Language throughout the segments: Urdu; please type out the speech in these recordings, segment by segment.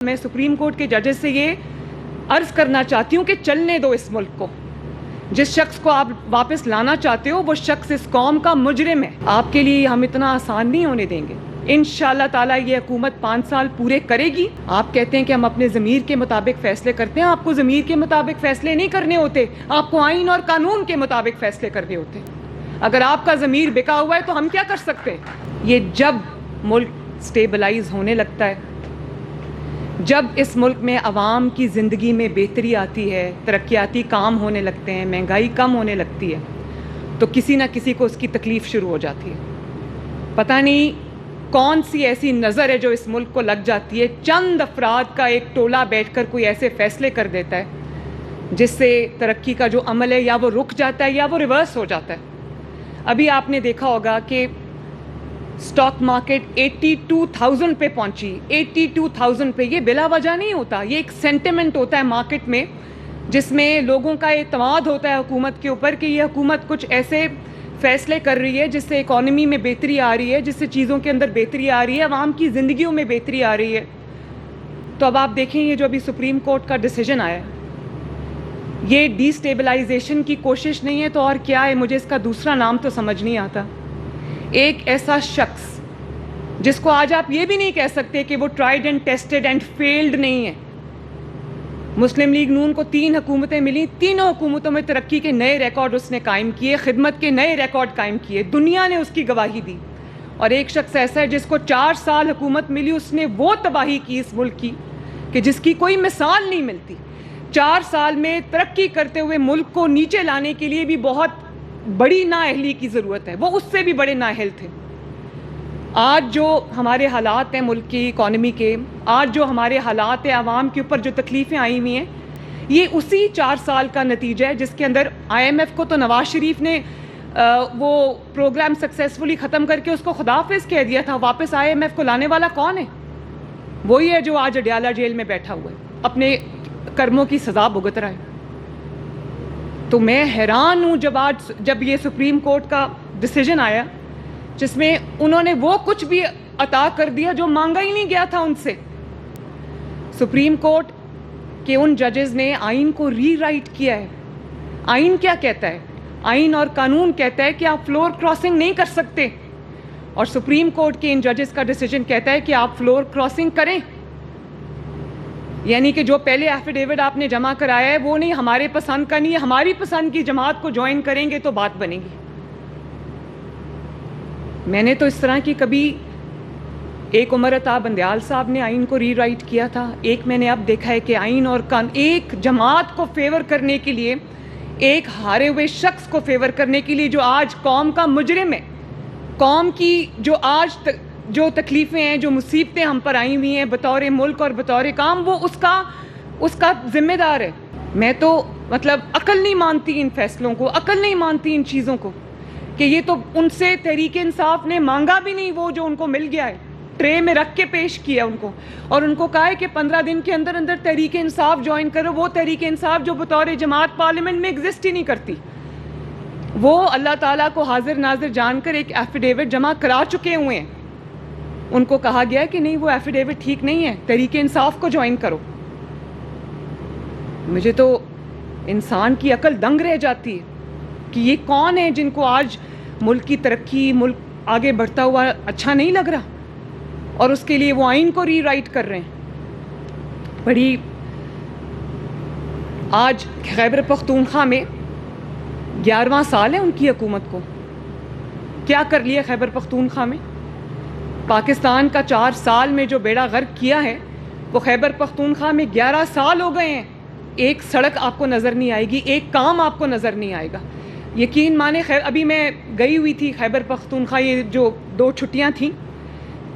میں سپریم کورٹ کے ججز سے یہ عرض کرنا چاہتی ہوں کہ چلنے دو اس ملک کو. جس شخص کو آپ واپس لانا چاہتے ہو وہ شخص اس قوم کا مجرم ہے. آپ کے لیے ہم اتنا آسان نہیں ہونے دیں گے. انشاءاللہ تعالیٰ یہ حکومت 5 سال پورے کرے گی. آپ کہتے ہیں کہ ہم اپنے ضمیر کے مطابق فیصلے کرتے ہیں. آپ کو ضمیر کے مطابق فیصلے نہیں کرنے ہوتے, آپ کو آئین اور قانون کے مطابق فیصلے کرنے ہوتے. اگر آپ کا ضمیر بکا ہوا ہے تو ہم کیا کر سکتے ہیں؟ یہ جب ملک سٹیبلائز ہونے لگتا ہے, جب اس ملک میں عوام کی زندگی میں بہتری آتی ہے, ترقیاتی کام ہونے لگتے ہیں, مہنگائی کم ہونے لگتی ہے, تو کسی نہ کسی کو اس کی تکلیف شروع ہو جاتی ہے. پتہ نہیں کون سی ایسی نظر ہے جو اس ملک کو لگ جاتی ہے. چند افراد کا ایک ٹولہ بیٹھ کر کوئی ایسے فیصلے کر دیتا ہے جس سے ترقی کا جو عمل ہے یا وہ رک جاتا ہے یا وہ ریورس ہو جاتا ہے. ابھی آپ نے دیکھا ہوگا کہ اسٹاک مارکیٹ 82,000 پہ پہنچی. 82,000 پہ. یہ بلا وجہ نہیں ہوتا, یہ ایک سینٹیمنٹ ہوتا ہے مارکیٹ میں جس میں لوگوں کا اعتماد ہوتا ہے حکومت کے اوپر کہ یہ حکومت کچھ ایسے فیصلے کر رہی ہے جس سے اکانومی میں بہتری آ رہی ہے, جس سے چیزوں کے اندر بہتری آ رہی ہے, عوام کی زندگیوں میں بہتری آ رہی ہے. تو اب آپ دیکھیں یہ جو ابھی سپریم کورٹ کا ڈیسیجن آیا ہے, یہ ڈی اسٹیبلائزیشن کی کوشش نہیں ہے تو اور کیا ہے؟ مجھے اس کا دوسرا نام تو سمجھ نہیں آتا. ایک ایسا شخص جس کو آج آپ یہ بھی نہیں کہہ سکتے کہ وہ tried and tested and field نہیں ہے. مسلم لیگ نون کو 3 حکومتیں ملی, تینوں حکومتوں میں ترقی کے نئے ریکارڈ اس نے قائم کیے, خدمت کے نئے ریکارڈ قائم کیے, دنیا نے اس کی گواہی دی. اور ایک شخص ایسا ہے جس کو 4 سال حکومت ملی, اس نے وہ تباہی کی اس ملک کی کہ جس کی کوئی مثال نہیں ملتی. 4 سال میں ترقی کرتے ہوئے ملک کو نیچے لانے کے لیے بھی بہت بڑی نااہلی کی ضرورت ہے. وہ اس سے بھی بڑے نااہل تھے. آج جو ہمارے حالات ہیں ملک کی اکانومی کے, آج جو ہمارے حالات ہیں عوام کے اوپر جو تکلیفیں آئی ہوئی ہیں, یہ اسی 4 سال کا نتیجہ ہے جس کے اندر IMF کو تو نواز شریف نے وہ پروگرام سکسیسفلی ختم کر کے اس کو خداحافظ کہہ دیا تھا. واپس IMF کو لانے والا کون ہے؟ وہی ہے جو آج اڈیالہ جیل میں بیٹھا ہوا ہے, اپنے کرموں کی سزا بھگت رہا ہے. تو میں حیران ہوں جب یہ سپریم کورٹ کا ڈیسیجن آیا جس میں انہوں نے وہ کچھ بھی عطا کر دیا جو مانگا ہی نہیں گیا تھا ان سے. سپریم کورٹ کے ان ججز نے آئین کو ری رائٹ کیا ہے. آئین کیا کہتا ہے؟ آئین اور قانون کہتا ہے کہ آپ فلور کراسنگ نہیں کر سکتے, اور سپریم کورٹ کے ان ججز کا ڈیسیجن کہتا ہے کہ آپ فلور کراسنگ کریں. یعنی کہ جو پہلے ایفیڈیوٹ آپ نے جمع کرایا ہے وہ نہیں, ہمارے پسند کا نہیں ہے, ہماری پسند کی جماعت کو جوائن کریں گے تو بات بنے گی. میں نے تو اس طرح کی کبھی, ایک عمر عطا بندیال صاحب نے آئین کو ری رائٹ کیا تھا, ایک میں نے اب دیکھا ہے کہ آئین اور ایک جماعت کو فیور کرنے کے لیے, ایک ہارے ہوئے شخص کو فیور کرنے کے لیے جو آج قوم کا مجرم ہے, قوم کی جو آج جو تکلیفیں ہیں, جو مصیبتیں ہم پر آئی ہوئی ہیں بطور ملک اور بطور کام, وہ اس کا ذمہ دار ہے. میں تو مطلب عقل نہیں مانتی ان فیصلوں کو, عقل نہیں مانتی ان چیزوں کو کہ یہ تو ان سے تحریک انصاف نے مانگا بھی نہیں وہ جو ان کو مل گیا ہے, ٹرے میں رکھ کے پیش کیا ان کو, اور ان کو کہا ہے کہ 15 دن کے اندر اندر تحریک انصاف جوائن کرو. وہ تحریک انصاف جو بطور جماعت پارلیمنٹ میں ایگزسٹ ہی نہیں کرتی, وہ اللہ تعالیٰ کو حاضر ناظر جان کر ایک ایفیڈیوٹ جمع کرا چکے ہوئے ہیں. ان کو کہا گیا ہے کہ نہیں وہ ایفیڈیوٹ ٹھیک نہیں ہے, تحریک انصاف کو جوائن کرو. مجھے تو انسان کی عقل دنگ رہ جاتی ہے کہ یہ کون ہے جن کو آج ملک کی ترقی, ملک آگے بڑھتا ہوا اچھا نہیں لگ رہا, اور اس کے لیے وہ آئین کو ری رائٹ کر رہے ہیں. بڑی آج خیبر پختونخوا میں 11واں سال ہے ان کی حکومت کو. کیا کر لیا خیبر پختونخوا میں؟ پاکستان کا 4 سال میں جو بیڑا غرق کیا ہے وہ خیبر پختونخوا میں 11 سال ہو گئے ہیں. ایک سڑک آپ کو نظر نہیں آئے گی, ایک کام آپ کو نظر نہیں آئے گا. یقین مانے, ابھی میں گئی ہوئی تھی خیبر پختونخوا, یہ جو 2 چھٹیاں تھیں,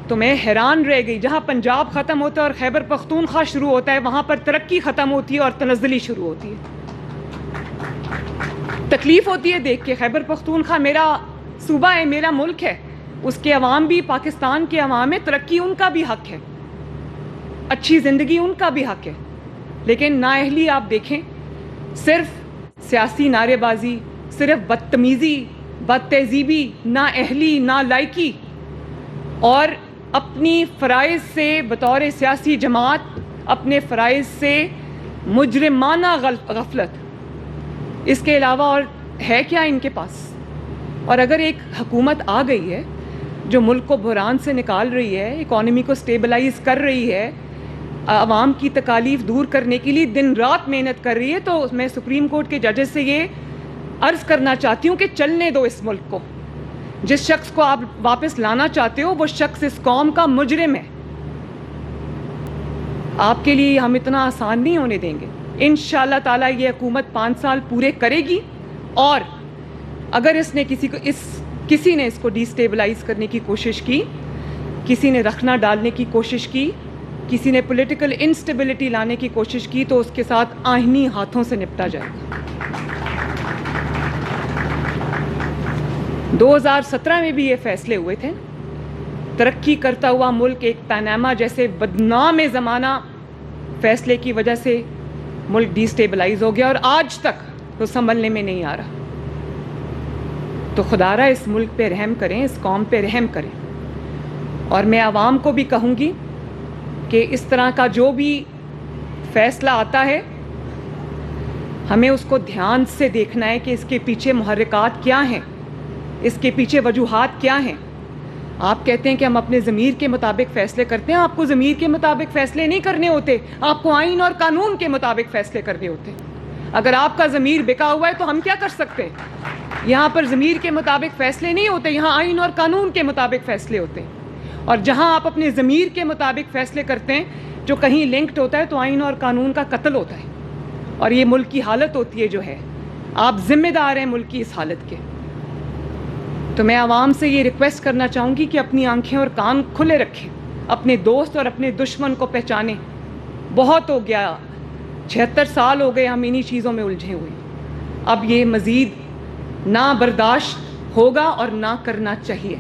تو میں حیران رہ گئی. جہاں پنجاب ختم ہوتا ہے اور خیبر پختونخوا شروع ہوتا ہے, وہاں پر ترقی ختم ہوتی ہے اور تنزلی شروع ہوتی ہے. تکلیف ہوتی ہے دیکھ کے. خیبر پختونخوا میرا صوبہ ہے, میرا ملک ہے, اس کے عوام بھی پاکستان کے عوام ہے, ترقی ان کا بھی حق ہے, اچھی زندگی ان کا بھی حق ہے. لیکن نااہلی آپ دیکھیں, صرف سیاسی نعرے بازی, صرف بدتمیزی, بد تہذیبی, نااہلی, نالائکی, اور اپنی فرائض سے بطور سیاسی جماعت اپنے فرائض سے مجرمانہ غفلت، اس کے علاوہ اور ہے کیا ان کے پاس؟ اور اگر ایک حکومت آ گئی ہے جو ملک کو بحران سے نکال رہی ہے، اکانومی کو سٹیبلائز کر رہی ہے، عوام کی تکالیف دور کرنے کے لیے دن رات محنت کر رہی ہے، تو میں سپریم کورٹ کے ججز سے یہ عرض کرنا چاہتی ہوں کہ چلنے دو اس ملک کو۔ جس شخص کو آپ واپس لانا چاہتے ہو وہ شخص اس قوم کا مجرم ہے۔ آپ کے لیے ہم اتنا آسان نہیں ہونے دیں گے۔ انشاءاللہ تعالیٰ یہ حکومت 5 سال پورے کرے گی، اور اگر کسی نے اس کو ڈی سٹیبلائز کرنے کی کوشش کی، کسی نے رکھنا ڈالنے کی کوشش کی، کسی نے پولیٹیکل انسٹیبلٹی لانے کی کوشش کی، تو اس کے ساتھ آئینی ہاتھوں سے نپٹا جائے گا۔ 2017 میں بھی یہ فیصلے ہوئے تھے۔ ترقی کرتا ہوا ملک ایک پاناما جیسے بدنام زمانہ فیصلے کی وجہ سے ملک ڈی سٹیبلائز ہو گیا، اور آج تک تو سنبھلنے میں نہیں آ رہا۔ تو خدا را اس ملک پہ رحم کریں، اس قوم پہ رحم کریں۔ اور میں عوام کو بھی کہوں گی کہ اس طرح کا جو بھی فیصلہ آتا ہے، ہمیں اس کو دھیان سے دیکھنا ہے کہ اس کے پیچھے محرکات کیا ہیں، اس کے پیچھے وجوہات کیا ہیں۔ آپ کہتے ہیں کہ ہم اپنے ضمیر کے مطابق فیصلے کرتے ہیں، آپ کو ضمیر کے مطابق فیصلے نہیں کرنے ہوتے، آپ کو آئین اور قانون کے مطابق فیصلے کرنے ہوتے ہیں۔ اگر آپ کا ضمیر بکا ہوا ہے تو ہم کیا کر سکتے ہیں؟ یہاں پر ضمیر کے مطابق فیصلے نہیں ہوتے، یہاں آئین اور قانون کے مطابق فیصلے ہوتے ہیں۔ اور جہاں آپ اپنے ضمیر کے مطابق فیصلے کرتے ہیں جو کہیں لنکڈ ہوتا ہے، تو آئین اور قانون کا قتل ہوتا ہے، اور یہ ملک کی حالت ہوتی ہے جو ہے۔ آپ ذمہ دار ہیں ملک کی اس حالت کے۔ تو میں عوام سے یہ ریکویسٹ کرنا چاہوں گی کہ اپنی آنکھیں اور کان کھلے رکھیں، اپنے دوست اور اپنے دشمن کو پہچانیں۔ بہت ہو گیا، 76 سال ہو گئے ہم انہی چیزوں میں الجھے ہوئے۔ اب یہ مزید نہ برداشت ہوگا اور نہ کرنا چاہیے۔